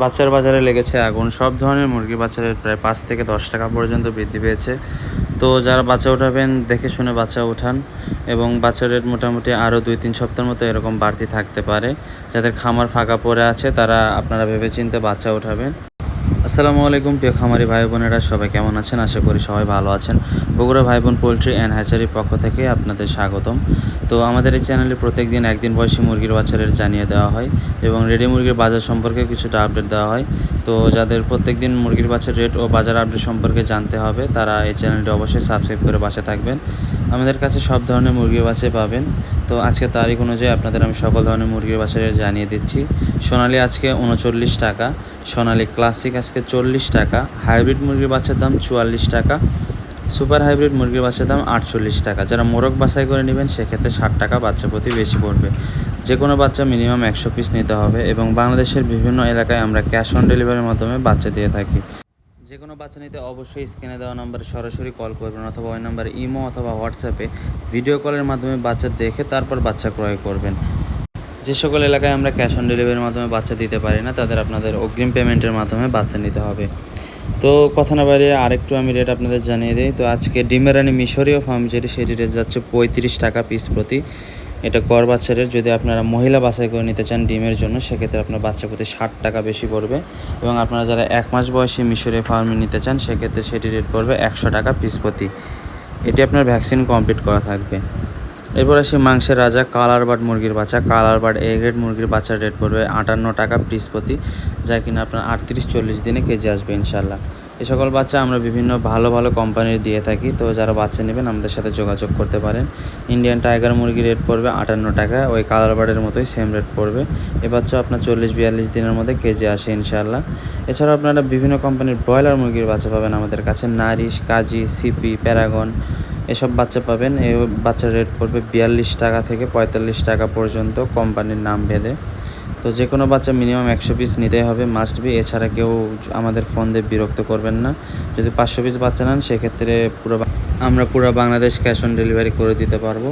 বাচ্চার বাজারে লেগেছে আগুন। সব ধরনের মুরগির বাচ্চার রেট প্রায় 5 থেকে 10 টাকা পর্যন্ত বৃদ্ধি পেয়েছে। তো যারা বাচ্চা উঠাবেন দেখে শুনে বাচ্চা উঠান, এবং বাচ্চার রেট মোটামুটি আরও 2-3 সপ্তাহের মতো এরকম বাড়তি থাকতে পারে। যাদের খামার ফাঁকা পড়ে আছে তারা আপনারা ভেবেচিন্তে বাচ্চা উঠাবেন। আসসালামু আলাইকুম প্রিয় খামারি ভাই বোনেরা, সবাই কেমন আছেন? আশা করি সবাই ভালো আছেন। বগুড়া ভাই বোন পোলট্রি অ্যান্ড হ্যাচারির পক্ষ থেকে আপনাদের স্বাগতম। তো আমাদের এই চ্যানেলে প্রত্যেকদিন একদিন বয়সী মুরগির বাচ্চা রেট জানিয়ে দেওয়া হয় এবং রেডি মুরগির বাজার সম্পর্কে কিছুটা আপডেট দেওয়া হয়। তো যাদের প্রত্যেকদিন মুরগির বাচ্চার রেট ও বাজার আপডেট সম্পর্কে জানতে হবে তারা এই চ্যানেলটি অবশ্যই সাবস্ক্রাইব করে পাশে থাকবেন। আমাদের কাছে সব ধরনের মুরগির বাচ্চা পাবেন। তো আজকে তারিখ অনুযায়ী আপনাদের আমি সকল ধরনের মুরগির বাচ্চা রেট জানিয়ে দিচ্ছি। সোনালি আজকে 39 টাকা, সোনালি ক্লাসিক আজকে 40 টাকা, হাইব্রিড মুরগির বাচ্চার দাম 44 টাকা, সুপার হাইব্রিড মুরগির বাচ্চার দাম 48 টাকা। যারা মোরগ বাছাই করে নেবেন সেক্ষেত্রে 60 টাকা বাচ্চা প্রতি বেশি পড়বে। যে কোনো বাচ্চা মিনিমাম 100 পিস নিতে হবে এবং বাংলাদেশের বিভিন্ন এলাকায় আমরা ক্যাশ অন ডেলিভারির মাধ্যমে বাচ্চা দিয়ে থাকি। যে কোনো বাচ্চা নিতে অবশ্যই স্ক্রিনে দেওয়া নম্বরে সরাসরি কল করবেন অথবা ওই নম্বরে ইমো অথবা হোয়াটসঅ্যাপে ভিডিও কলের মাধ্যমে বাচ্চা দেখে তারপর বাচ্চা ক্রয় করবেন। যে সকল এলাকায় আমরা ক্যাশ অন ডেলিভারির মাধ্যমে বাচ্চা দিতে পারি না তাদের আপনাদের অগ্রিম পেমেন্টের মাধ্যমে বাচ্চা নিতে হবে। তো কথা না বাড়িয়ে আরেকটু আমি রেট আপনাদের জানিয়ে দিই। তো আজকে ডিমের রানী মিশরীয় ফার্ম যেটি সেটি রেট যাচ্ছে 35 টাকা পিস প্রতি। এটা গড় বাচ্চা রেট। যদি আপনারা মহিলা বাছাই করে নিতে চান ডিমের জন্য সেক্ষেত্রে আপনার বাচ্চা প্রতি 60 টাকা বেশি পড়বে, এবং আপনারা যারা 1 মাস বয়সী মিশরীয় ফার্মে নিতে চান সেক্ষেত্রে সেটি রেট পড়বে 100 টাকা পিস প্রতি। এটি আপনার ভ্যাকসিন কমপ্লিট করা থাকবে। এরপর আসি মাংসের রাজা কালার বার্ড মুরগির বাচ্চা। কালার বার্ড এ গ্রেড মুরগির বাচ্চার রেট পড়বে 58 টাকা পিস প্রতি, যা কিনা আপনার 38-40 দিনে কেজি আসবে ইনশাল্লাহ। এই সকল বাচ্চা আমরা বিভিন্ন ভালো ভালো কোম্পানির দিয়ে থাকি। তো যারা বাচ্চা নেবেন আমাদের সাথে যোগাযোগ করতে পারেন। ইন্ডিয়ান টাইগার মুরগির রেট পড়বে 58 টাকা, ওই কালার বার্ডের মতোই সেম রেট পড়বে। এ বাচ্চা আপনার 40-42 দিনের মধ্যে কেজি আসে ইনশাল্লাহ। এছাড়াও আপনারা বিভিন্ন কোম্পানির ব্রয়লার মুরগির বাচ্চা পাবেন আমাদের কাছে। নারিশ, কাজী, সিপি, প্যারাগন এসব বাচ্চা পাবেন। এই বাচ্চার রেট পড়বে 42 টাকা থেকে 45 টাকা পর্যন্ত কোম্পানির নাম ভেদে। তো যে কোনো বাচ্চা মিনিমাম 100 পিস নিতেই হবে, মাস্ট বি। এছাড়া কেউ আমাদের ফোন দিয়ে বিরক্ত করবেন না। যদি 500 পিস বাচ্চা নেন সেক্ষেত্রে আমরা পুরো বাংলাদেশ ক্যাশ অন ডেলিভারি করে দিতে পারবো।